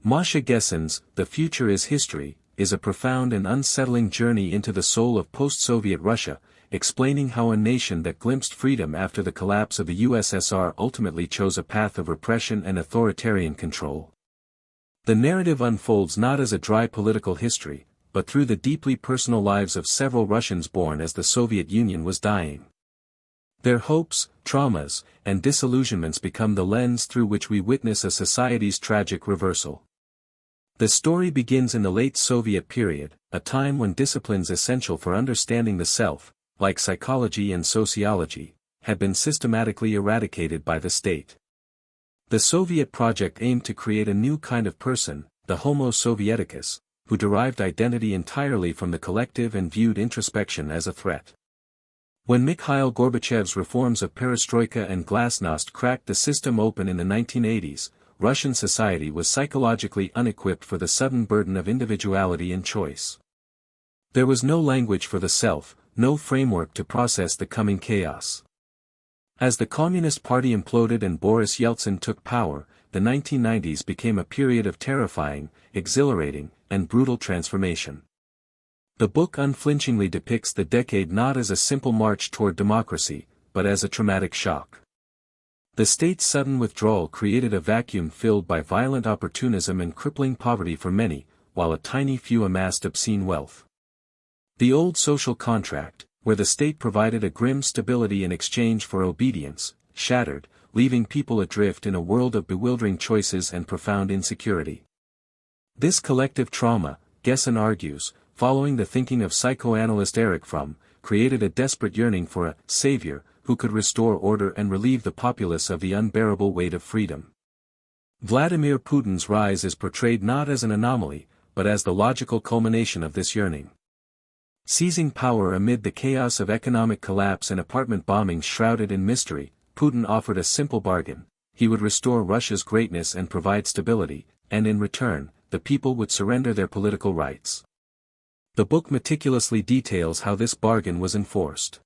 Masha Gessen's The Future is History is a profound and unsettling journey into the soul of post-Soviet Russia, explaining how a nation that glimpsed freedom after the collapse of the USSR ultimately chose a path of repression and authoritarian control. The narrative unfolds not as a dry political history, but through the deeply personal lives of several Russians born as the Soviet Union was dying. Their hopes, traumas, and disillusionments become the lens through which we witness a society's tragic reversal. The story begins in the late Soviet period, a time when disciplines essential for understanding the self, like psychology and sociology, had been systematically eradicated by the state. The Soviet project aimed to create a new kind of person, the Homo Sovieticus, who derived identity entirely from the collective and viewed introspection as a threat. When Mikhail Gorbachev's reforms of perestroika and glasnost cracked the system open in the 1980s, Russian society was psychologically unequipped for the sudden burden of individuality and choice. There was no language for the self, no framework to process the coming chaos. As the Communist Party imploded and Boris Yeltsin took power, the 1990s became a period of terrifying, exhilarating, and brutal transformation. The book unflinchingly depicts the decade not as a simple march toward democracy, but as a traumatic shock. The state's sudden withdrawal created a vacuum filled by violent opportunism and crippling poverty for many, while a tiny few amassed obscene wealth. The old social contract, where the state provided a grim stability in exchange for obedience, shattered, leaving people adrift in a world of bewildering choices and profound insecurity. This collective trauma, Gessen argues, following the thinking of psychoanalyst Erich Fromm, created a desperate yearning for a savior who could restore order and relieve the populace of the unbearable weight of freedom. Vladimir Putin's rise is portrayed not as an anomaly, but as the logical culmination of this yearning. Seizing power amid the chaos of economic collapse and apartment bombings shrouded in mystery, Putin offered a simple bargain: he would restore Russia's greatness and provide stability, and in return, the people would surrender their political rights. The book meticulously details how this bargain was enforced.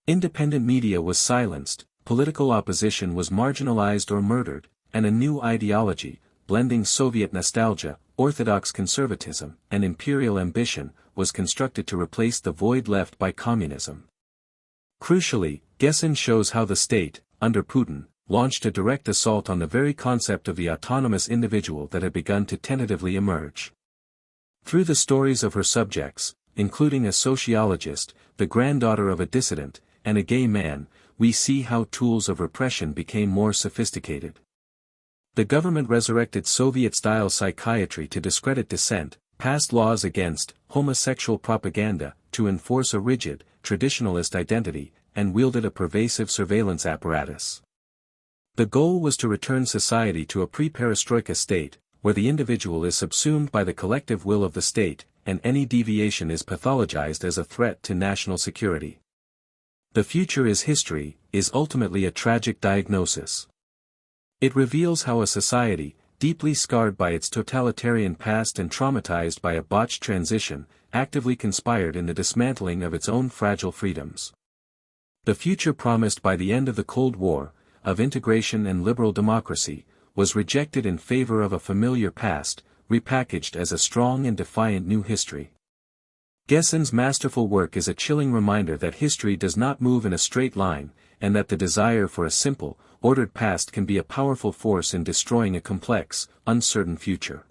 Independent media was silenced, political opposition was marginalized or murdered, and a new ideology, blending Soviet nostalgia, orthodox conservatism, and imperial ambition, was constructed to replace the void left by communism. Crucially, Gessen shows how the state, under Putin, launched a direct assault on the very concept of the autonomous individual that had begun to tentatively emerge. Through the stories of her subjects, including a sociologist, the granddaughter of a dissident, and a gay man, we see how tools of repression became more sophisticated. The government resurrected Soviet-style psychiatry to discredit dissent, passed laws against homosexual propaganda, to enforce a rigid, traditionalist identity, and wielded a pervasive surveillance apparatus. The goal was to return society to a pre-perestroika state, where the individual is subsumed by the collective will of the state, and any deviation is pathologized as a threat to national security. The Future is History is ultimately a tragic diagnosis. It reveals how a society, deeply scarred by its totalitarian past and traumatized by a botched transition, actively conspired in the dismantling of its own fragile freedoms. The future promised by the end of the Cold War, of integration and liberal democracy, was rejected in favor of a familiar past, repackaged as a strong and defiant new history. Gessen's masterful work is a chilling reminder that history does not move in a straight line, and that the desire for a simple, ordered past can be a powerful force in destroying a complex, uncertain future.